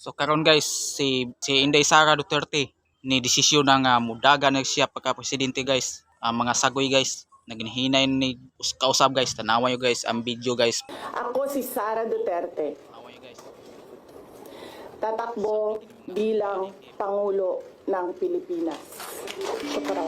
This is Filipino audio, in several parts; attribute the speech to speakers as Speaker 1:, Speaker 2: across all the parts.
Speaker 1: So karon guys, si Inday Sara Duterte ni desisyon na nga mudagan na siya pagka presidente guys. Ang mga sagoy guys, naghinay ni kausab guys, tanawan yo guys ang video guys.
Speaker 2: Ako si Sara Duterte. Tatakbo bilang Pangulo ng Pilipinas. Shukran.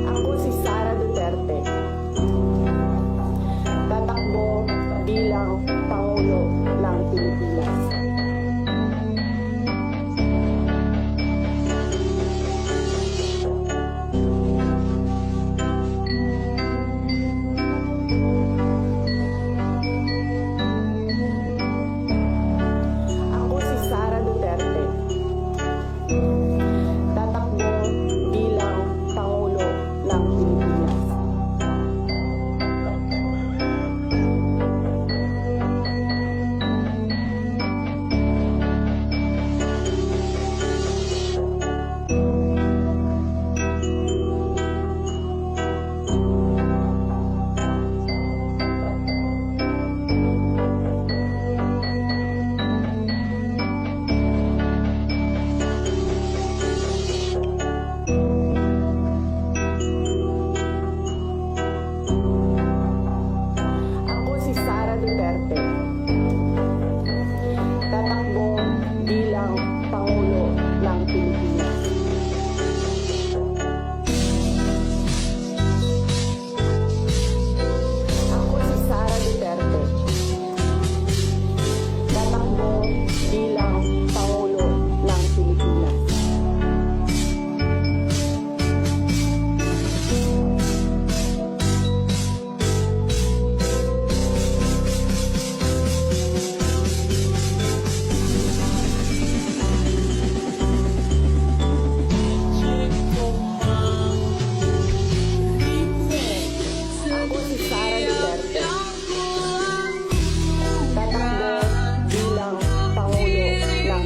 Speaker 2: Ako si Sara Duterte. Tatakbo bilang Pangulo ng Pilipinas. Ako si Sara Duterte. Tatakbo bilang Pangulo ng Pilipinas. Ako si Sara Duterte. Tatakbo bilang Pangulo ng Pilipinas. Ako si Sara Duterte. Tatakbo bilang Pangulo ng Pilipinas. Ako si Sara Duterte. Tatakbo bilang Pangulo ng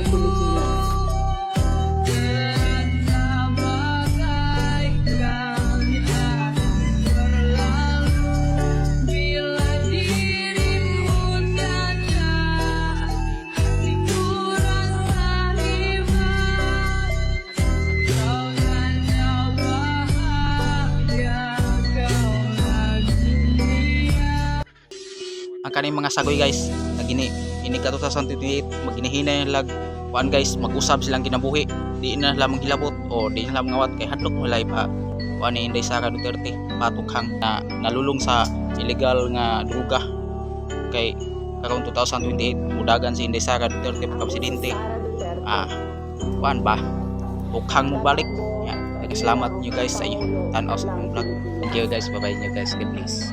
Speaker 2: Pilipinas.
Speaker 1: Ang kaning mga sagoy guys, nagini ini ka 2028 maginahinay lag kuan guys, mag-usab silang kinabuhi. Di na lang manghilabot o di na lang mangawat kay hadlok mo live kuan ni Inday Sara Duterte patukhang na nalulong sa illegal nga druga. Kay karon 2028 mudagan si Inday Sara Duterte pagka presidente.
Speaker 2: Sara Duterte.
Speaker 1: Kuan ba? Tukhang mo balik. Salamat nyo guys sa inyo tan-aw sa akong vlog. Thank you guys, bye bye nyo guys, God bless.